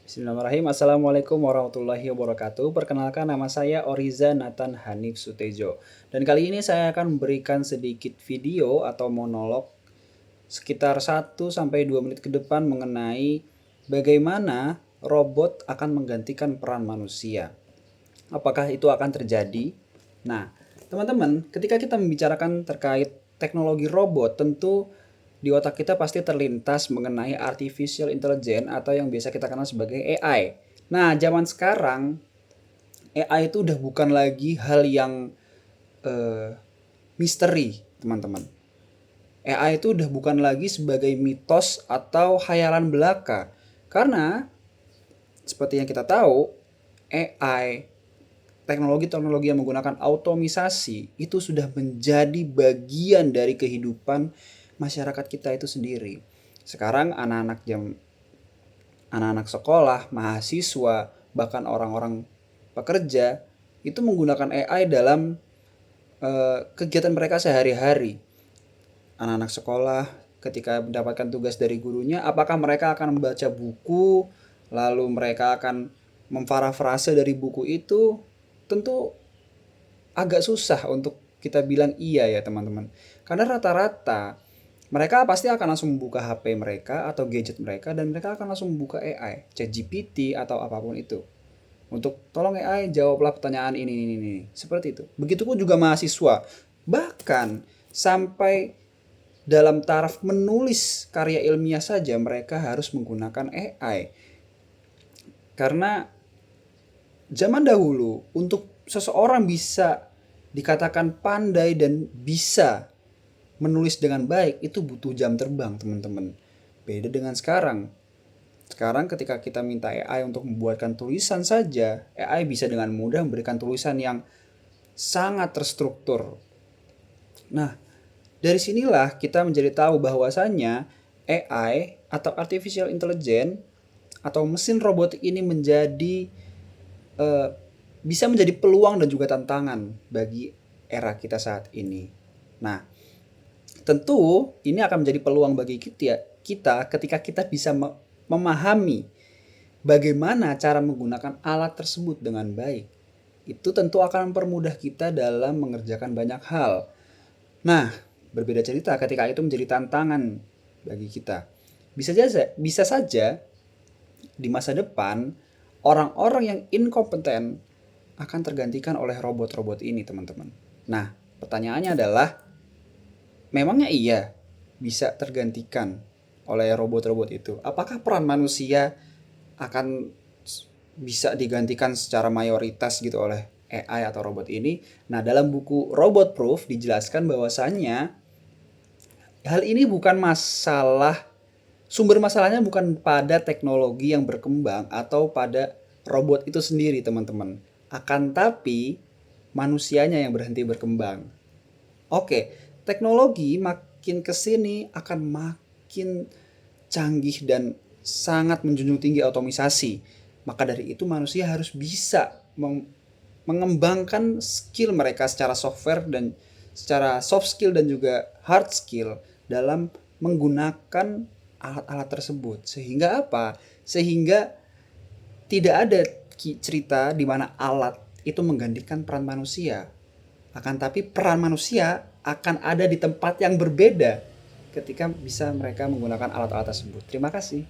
Bismillahirrahmanirrahim. Assalamualaikum warahmatullahi wabarakatuh. Perkenalkan, nama saya Oriza Nathan Hanif Sutejo. Dan kali ini saya akan memberikan sedikit video atau monolog sekitar 1-2 menit ke depan mengenai bagaimana robot akan menggantikan peran manusia. Apakah itu akan terjadi? Nah, teman-teman, ketika kita membicarakan terkait teknologi robot, tentu di otak kita pasti terlintas mengenai artificial intelligence atau yang biasa kita kenal sebagai AI. Nah, zaman sekarang AI itu udah bukan lagi hal yang misteri, teman-teman. AI itu udah bukan lagi sebagai mitos atau khayalan belaka. Karena seperti yang kita tahu, AI, teknologi-teknologi yang menggunakan automisasi itu sudah menjadi bagian dari kehidupan masyarakat kita itu sendiri. Sekarang anak-anak sekolah, mahasiswa, bahkan orang-orang pekerja itu menggunakan AI dalam kegiatan mereka sehari-hari. Anak-anak sekolah ketika mendapatkan tugas dari gurunya, apakah mereka akan membaca buku, lalu mereka akan memparafrase dari buku itu? Tentu agak susah untuk kita bilang iya ya teman-teman. Karena rata-rata mereka pasti akan langsung membuka HP mereka atau gadget mereka dan mereka akan langsung membuka AI, ChatGPT atau apapun itu. Untuk tolong AI jawablah pertanyaan ini. Seperti itu. Begitupun juga mahasiswa. Bahkan sampai dalam taraf menulis karya ilmiah saja mereka harus menggunakan AI. Karena zaman dahulu untuk seseorang bisa dikatakan pandai dan bisa menulis dengan baik itu butuh jam terbang, teman-teman. Beda dengan sekarang. Sekarang ketika kita minta AI untuk membuatkan tulisan saja, AI bisa dengan mudah memberikan tulisan yang sangat terstruktur. Nah, dari sinilah kita menjadi tahu bahwasannya AI atau artificial intelligence atau mesin robotik ini bisa menjadi peluang dan juga tantangan bagi era kita saat ini. Nah, tentu ini akan menjadi peluang bagi kita ketika kita bisa memahami bagaimana cara menggunakan alat tersebut dengan baik. Itu tentu akan mempermudah kita dalam mengerjakan banyak hal. Nah, berbeda cerita ketika itu menjadi tantangan bagi kita. Bisa saja di masa depan orang-orang yang inkompeten akan tergantikan oleh robot-robot ini, teman-teman. Nah, pertanyaannya adalah, memangnya iya bisa tergantikan oleh robot-robot itu? Apakah peran manusia akan bisa digantikan secara mayoritas gitu oleh AI atau robot ini? Nah, dalam buku Robot Proof dijelaskan bahwasannya hal ini bukan masalah, sumber masalahnya bukan pada teknologi yang berkembang atau pada robot itu sendiri, teman-teman. Akan tapi manusianya yang berhenti berkembang. Oke, teknologi makin kesini akan makin canggih dan sangat menjunjung tinggi otomisasi. Maka dari itu manusia harus bisa mengembangkan skill mereka secara software dan secara soft skill dan juga hard skill dalam menggunakan alat-alat tersebut. Sehingga apa? Sehingga tidak ada cerita di mana alat itu menggantikan peran manusia. Akan tapi peran manusia akan ada di tempat yang berbeda ketika bisa mereka menggunakan alat-alat tersebut. Terima kasih.